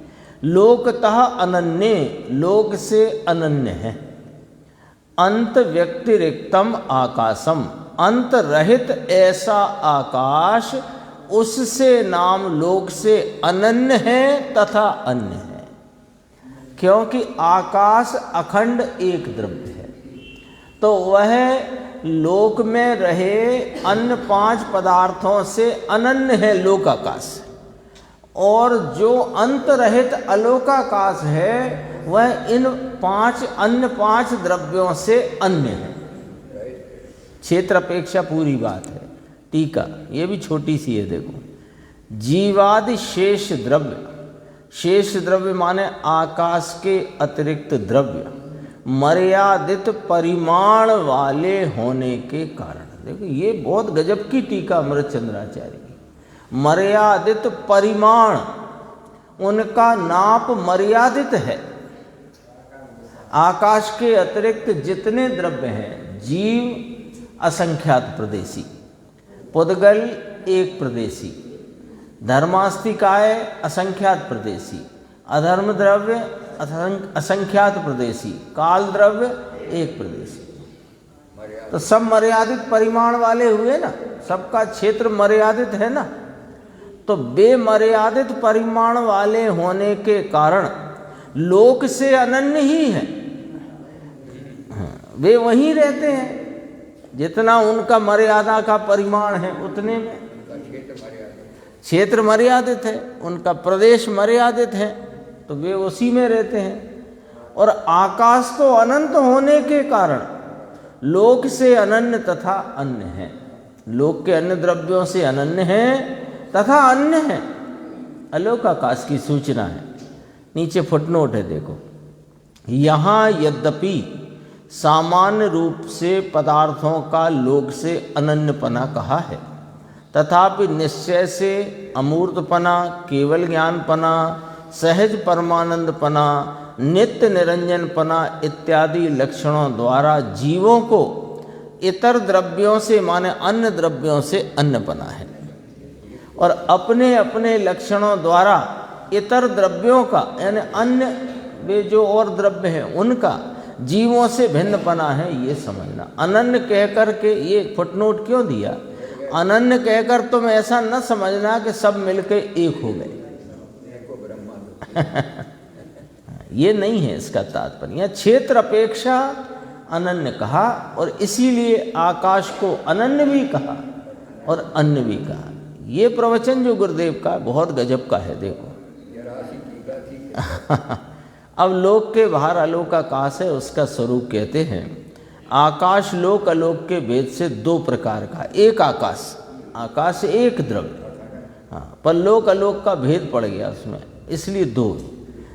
लोकतः अनन्य, लोक से अनन्य है। अंत व्यतिरिक्तम आकाशम, अंत रहित ऐसा आकाश, उससे नाम लोक से अनन्य है तथा अन्य है। क्योंकि आकाश अखंड एक द्रव्य है, तो वह लोक में रहे अन्य 5 पदार्थों से अनन्य है लोकाकाश, और जो अंत रहित अलोकाकाश है वह इन अन्य 5 द्रव्यों से अन्य है। क्षेत्र अपेक्षा पूरी बात है। टीका ये भी छोटी सी है, देखो। जीवादि शेष द्रव्य, शेष द्रव्य माने आकाश के अतिरिक्त द्रव्य, मर्यादित परिमाण वाले होने के कारण, देखो ये बहुत गजब की टीका अमृतचंद्राचार्य की। मर्यादित परिमाण, उनका नाप मर्यादित है। आकाश के अतिरिक्त जितने द्रव्य हैं, जीव असंख्यात प्रदेशी, पुद्गल एक प्रदेशी, धर्मास्तिकाय असंख्यात प्रदेशी, अधर्म द्रव्य असंख्यात प्रदेशी, काल द्रव्य एक प्रदेशी। तो सब मर्यादित परिमाण वाले हुए ना, सबका क्षेत्र मर्यादित है ना। तो बेमर्यादित परिमाण वाले होने के कारण लोक से अनन्य ही है। वे वहीं रहते हैं, जितना उनका मर्यादा का परिमाण है उतने में। क्षेत्र मर्यादित है, उनका प्रदेश मर्यादित है, तो वे उसी में रहते हैं। और आकाश तो अनंत होने के कारण लोक से अनन्य तथा अन्य है। लोक के अन्य द्रव्यों से अनन्य है तथा अन्य है। अलोकाकाश की सूचना है। नीचे फुटनोट है, देखो। यहाँ यद्यपि सामान्य रूप से पदार्थों का लोक से अनन्यपना कहा है, तथापि निश्चय से अमूर्तपना, केवल ज्ञानपना, सहज परमानंदपना, नित्य निरंजनपना इत्यादि लक्षणों द्वारा जीवों को इतर द्रव्यों से माने अन्य द्रव्यों से अन्यपना है, और अपने अपने लक्षणों द्वारा इतर द्रव्यों का यानी अन्य वे जो और द्रव्य हैं उनका जीवों से भिन्नपना है, ये समझना। अनन्य कहकर के ये फुटनोट क्यों दिया? अनन्य कहकर तुम ऐसा न समझना कि सब मिलके एक हो गए। ये नहीं है इसका तात्पर्य। यह क्षेत्र अपेक्षा अनन्य कहा, और इसीलिए आकाश को अनन्य भी कहा और अन्य भी कहा। ये प्रवचन जो गुरुदेव का बहुत गजब का है, देखो। अब लोक के बाहर अलोकाकाश है, उसका स्वरूप कहते हैं आकाश लोक अलोक के भेद से 2 प्रकार का। एक आकाश, आकाश एक द्रव्य, हाँ, पर लोक अलोक का भेद पड़ गया उसमें, इसलिए 2।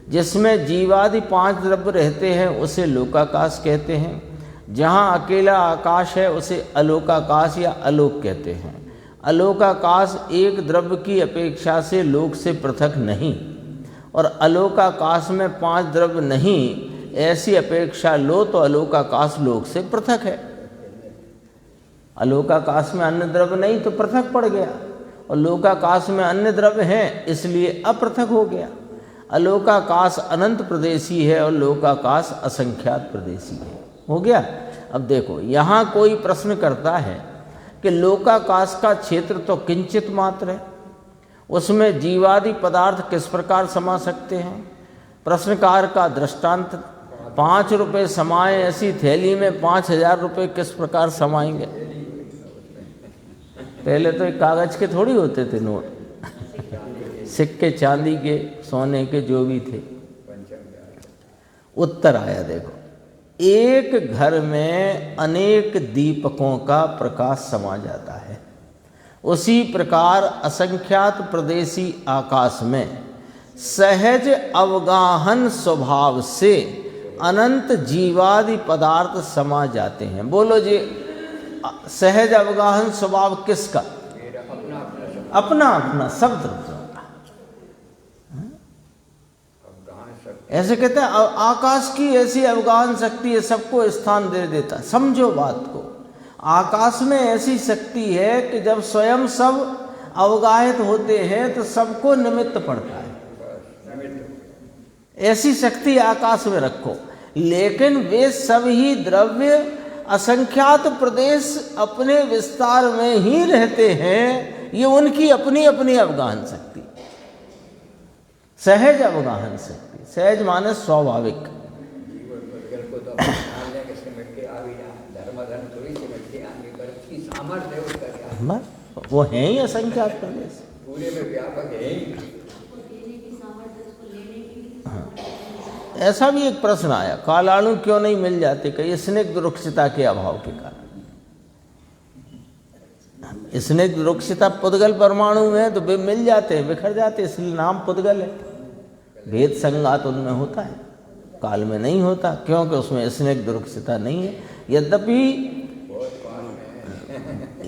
जिसमें जीवादि 5 द्रव्य रहते हैं उसे लोकाकाश कहते हैं। जहाँ अकेला आकाश है उसे अलोकाकाश या अलोक कहते हैं। अलोकाकाश एक द्रव्य की अपेक्षा से लोक से पृथक नहीं, और अलोकाकाश में 5 द्रव्य नहीं ऐसी अपेक्षा लो तो अलोकाकाश लोक से पृथक है। अलोकाकाश में अन्य द्रव्य नहीं तो पृथक पड़ गया, और लोकाकाश में अन्य द्रव्य हैं इसलिए अपृथक हो गया। अलोकाकाश अनंत प्रदेशी है और लोकाकाश असंख्यात प्रदेशी है। हो गया। अब देखो, यहाँ कोई प्रश्न करता है कि लोकाकाश का क्षेत्र तो किंचित मात्र है, उसमें जीवादि पदार्थ किस प्रकार समा सकते हैं? प्रश्नकार का दृष्टांत, 5 रुपये समाए ऐसी थैली में 5000 रुपये किस प्रकार समाएंगे? पहले तो एक कागज के थोड़ी होते थे नोट, सिक्के चांदी के, सोने के, जो भी थे। उत्तर आया देखो, एक घर में अनेक दीपकों का प्रकाश समा जाता है, उसी प्रकार असंख्यात प्रदेशी आकाश में सहज अवगाहन स्वभाव से अनंत जीवादि पदार्थ समा जाते हैं। बोलो जी, सहज अवगाहन स्वभाव किसका? मेरा अपना अपना सब अपना अपना सब द्रव्यों का। अवगाहन सब ऐसे कहते हैं आकाश की ऐसी अवगाहन शक्ति है, सबको स्थान दे देता। समझो बात को, आकाश में ऐसी शक्ति है कि जब स्वयं सब अवगाहित होते हैं तो सबको निमित्त पड़ता है। ऐसी शक्ति आकाश में रखो, लेकिन वे सभी द्रव्य असंख्यात प्रदेश अपने विस्तार में ही रहते हैं। ये उनकी अपनी अपनी अवगाहन शक्ति, सहज अवगाहन शक्ति। सहज माने स्वाभाविक। जीवन को तो मान लें कि सिमट के आ भी जाए, धर्म थोड़ी सिमट के आगे, पर उसकी सामर्थ्य है उसका क्या, वो है ही असंख्यात प्रदेश, पूरे में व्यापक है ही। ऐसा भी एक प्रश्न आया, कालाणु क्यों नहीं मिल जाते? कई स्निग्ध रुक्षता के अभाव के कारण। स्निग्ध रुक्षता पुद्गल परमाणु में तो वे मिल जाते हैं, बिखर जाते, इसलिए नाम पुद्गल है। भेद संगात उनमें होता है, काल में नहीं होता, क्योंकि उसमें स्निग्ध रुक्षता नहीं है। यद्यपि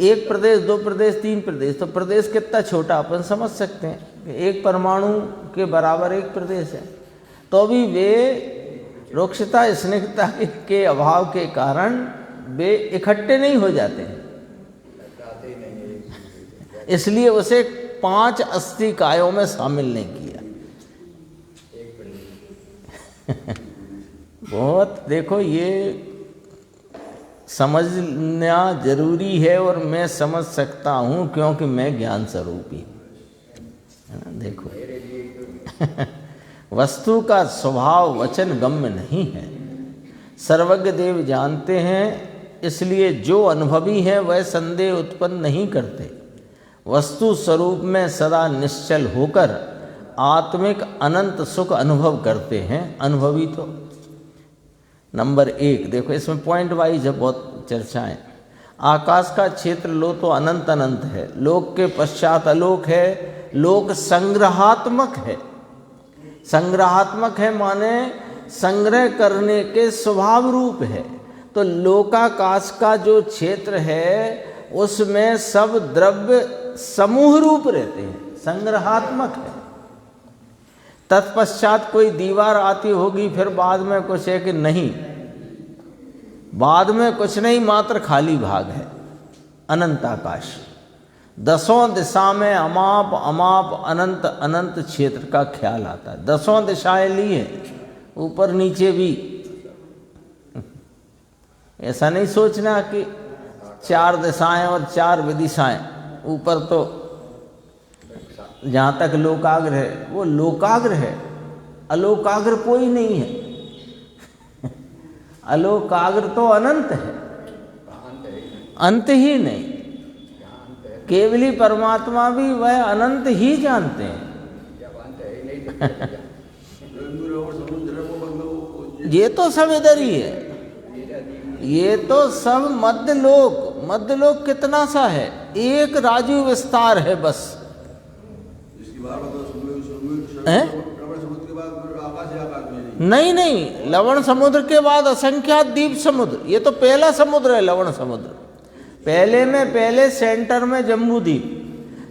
एक प्रदेश, दो प्रदेश, तीन प्रदेश, तो प्रदेश कितना छोटा अपन समझ सकते हैं कि एक परमाणु के बराबर एक प्रदेश है, तो भी वे रुक्षता स्निग्धता के अभाव के कारण वे इकट्ठे नहीं हो जाते हैं। इसलिए उसे 5 अस्थि कायों में शामिल नहीं किया। बहुत देखो, ये समझना जरूरी है और मैं समझ सकता हूँ क्योंकि मैं ज्ञान स्वरूपी है ना। देखो वस्तु का स्वभाव वचन गम्य नहीं है, सर्वज्ञ देव जानते हैं, इसलिए जो अनुभवी हैं वह संदेह उत्पन्न नहीं करते। वस्तु स्वरूप में सदा निश्चल होकर आत्मिक अनंत सुख अनुभव करते हैं अनुभवी। तो नंबर 1 देखो, इसमें पॉइंट वाइज है, बहुत चर्चाएं। आकाश का क्षेत्र लो तो अनंत अनंत है, लोक के पश्चात अलोक है, लोक संग्रहात्मक है। संग्रहात्मक है माने संग्रह करने के स्वभाव रूप है। तो लोकाकाश का जो क्षेत्र है उसमें सब द्रव्य समूह रूप रहते हैं, संग्रहात्मक है। तत्पश्चात कोई दीवार आती होगी, फिर बाद में कुछ है कि नहीं, बाद में कुछ नहीं, मात्र खाली भाग है। अनंत आकाश, 10 दिशा में अमाप अमाप अनंत अनंत क्षेत्र का ख्याल आता है। 10 दिशाएं लिए, ऊपर नीचे भी। ऐसा नहीं सोचना कि 4 दिशाएं और 4 विदिशाएं। ऊपर तो जहाँ तक लोकाग्र है वो लोकाग्र है, अलोकाग्र कोई नहीं है। अलोकाग्र तो अनंत है, अंत ही नहीं। केवली परमात्मा भी वह अनंत ही जानते हैं। ये तो सब इधर ही है, ये तो सब मध्यलोक। मध्यलोक कितना सा है, एक राजू विस्तार है बस। नहीं नहीं, लवण समुद्र के बाद असंख्यात द्वीप समुद्र, ये तो पहला समुद्र है लवण समुद्र। पहले में पहले सेंटर में जम्बू द्वीप,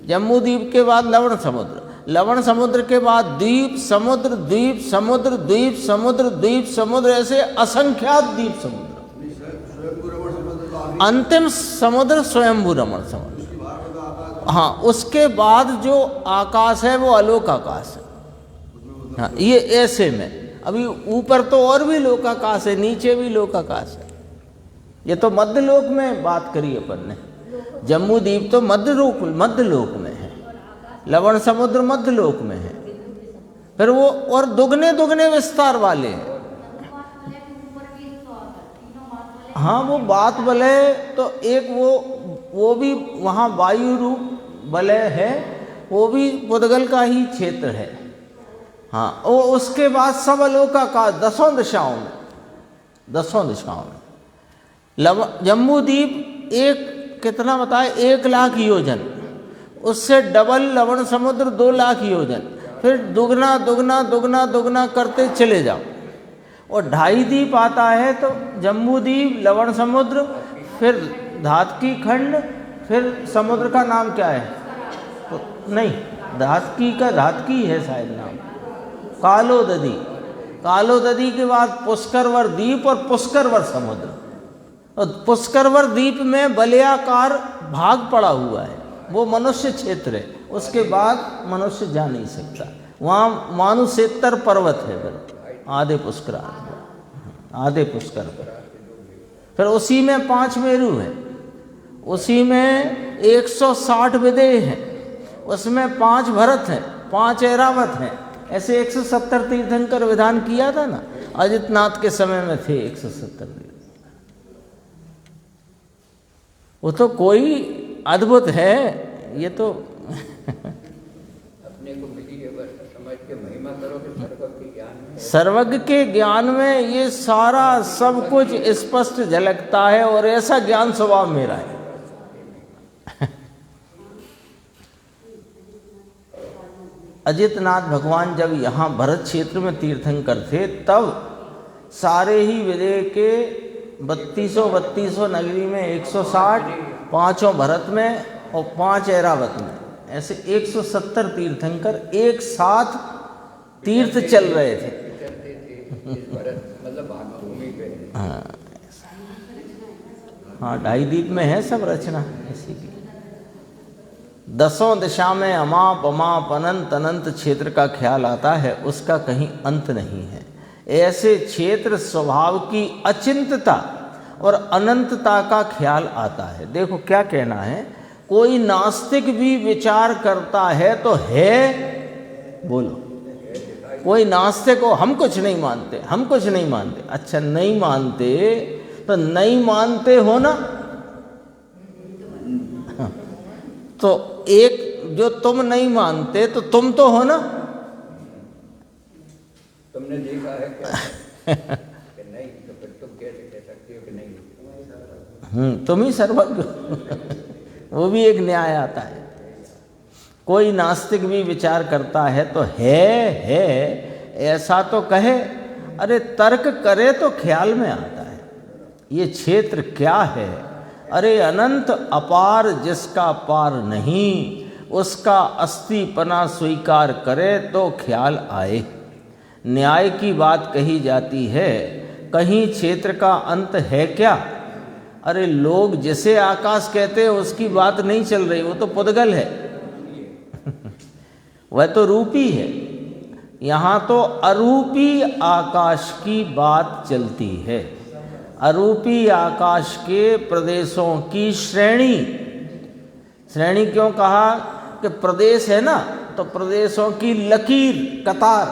जम्बू द्वीप के बाद लवण समुद्र, लवण समुद्र के बाद द्वीप समुद्र, द्वीप समुद्र, द्वीप समुद्र, द्वीप समुद्र, ऐसे असंख्यात द्वीप समुद्र। अंतिम समुद्र स्वयंभू रमण समुद्र। हाँ, उसके बाद जो आकाश है वो अलोक आकाश है। हाँ, ये ऐसे में अभी ऊपर तो और भी लोकाकाश है, नीचे भी लोकाकाश है। ये तो मध्यलोक में बात करी अपन ने। जम्बू द्वीप तो मध्यलोक में है, लवण समुद्र मध्यलोक में है, फिर वो और दुगने दुगने विस्तार वाले हैं। हाँ, वो बात वलय तो एक वो भी वहाँ वायु रूप वलय है, वो भी पुद्गल का ही क्षेत्र है। हाँ, वो उसके बाद सब अलोकाकाश 10 दिशाओं में, 10 दिशाओं में। जम्बू द्वीप एक कितना बताए, 1 लाख योजन, उससे डबल लवण समुद्र 2 लाख योजन, फिर दुगना दुगना दुगना दुगना करते चले जाओ, और 2.5 द्वीप आता है। तो जम्बू द्वीप, लवण समुद्र, फिर धातकी खंड, फिर समुद्र का नाम क्या है, तो नहीं, धातकी है शायद नाम, कालोददी। कालोददी के बाद पुष्करवर द्वीप और पुष्करवर समुद्र। और पुष्करवर द्वीप में वलयाकार भाग पड़ा हुआ है, वो मनुष्य क्षेत्र है, उसके बाद मनुष्य जा नहीं सकता। वहाँ मानुषेत्तर पर्वत है, आधे पुष्कर, आधे पुष्कर। फिर उसी में 5 मेरु हैं, उसी में 160 विदेह हैं, उसमें 5 भरत हैं, 5 ऐरावत हैं। ऐसे 170 तीर्थंकर विधान किया था ना, अजितनाथ के समय में थे 170 तीर्थ। वो तो कोई अद्भुत है, ये तो अपने को मिली है बस समझ के महिमा करो कि सर्वज्ञ के ज्ञान में, सर्वज्ञ के ज्ञान में ये सारा सब कुछ स्पष्ट झलकता है, और ऐसा ज्ञान स्वभाव मेरा है। अजितनाथ भगवान जब यहाँ भरत क्षेत्र में तीर्थंकर थे, तब सारे ही विदेह के 3200 नगरी में 160, 5 भरत में और 5 ऐरावत में, ऐसे 170 तीर्थंकर एक साथ तीर्थ चल रहे थे। मतलब भागभूमि पे। हाँ, 2.5 द्वीप में है सब रचना इसी की। 10 दिशा में अमाप अमाप अनंत अनंत क्षेत्र का ख्याल आता है, उसका कहीं अंत नहीं है। ऐसे क्षेत्र स्वभाव की अचिंतता और अनंतता का ख्याल आता है। देखो क्या कहना है, कोई नास्तिक भी विचार करता है तो है, बोलो, कोई नास्तिक हो, हम कुछ नहीं मानते, हम कुछ नहीं मानते। अच्छा, नहीं मानते तो नहीं मानते हो ना, तो एक जो तुम नहीं मानते तो तुम तो हो ना। तुमने देखा है क्या कि नहीं, तो फिर तुम कैसे कह सकते हो कि नहीं? तुम ही सर्वज्ञ हो। वो भी एक न्याय आता है। कोई नास्तिक भी विचार करता है तो है ऐसा तो कहे, अरे तर्क करे तो ख्याल में आता है ये क्षेत्र क्या है। अरे अनंत अपार जिसका पार नहीं, उसका अस्तिपना स्वीकार करे तो ख्याल आए। न्याय की बात कही जाती है, कहीं क्षेत्र का अंत है क्या? अरे लोग जिसे आकाश कहते हैं उसकी बात नहीं चल रही, वो तो पुद्गल है वह तो रूपी है। यहाँ तो अरूपी आकाश की बात चलती है। अरूपी आकाश के प्रदेशों की श्रेणी क्यों कहा कि प्रदेश है ना, तो प्रदेशों की लकीर, कतार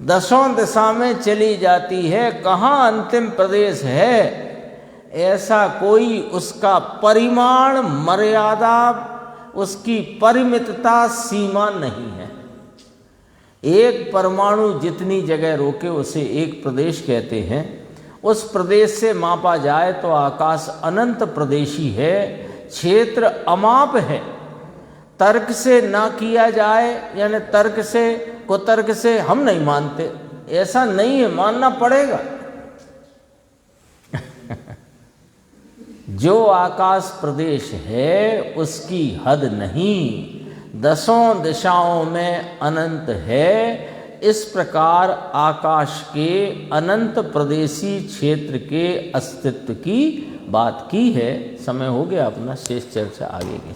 10 दिशा में चली जाती है। कहाँ अंतिम प्रदेश है, ऐसा कोई उसका परिमाण, मर्यादा, उसकी परिमितता, सीमा नहीं है। एक परमाणु जितनी जगह रोके उसे एक प्रदेश कहते हैं। उस प्रदेश से मापा जाए तो आकाश अनंत प्रदेशी है, क्षेत्र अमाप है। तर्क से ना किया जाए, यानी तर्क से, कुतर्क से हम नहीं मानते, ऐसा नहीं है, मानना पड़ेगा। जो आकाश प्रदेश है उसकी हद नहीं, 10 दिशाओं में अनंत है। इस प्रकार आकाश के अनंत प्रदेशी क्षेत्र के अस्तित्व की बात की है। समय हो गया अपना, शेष चर्चा आगे की।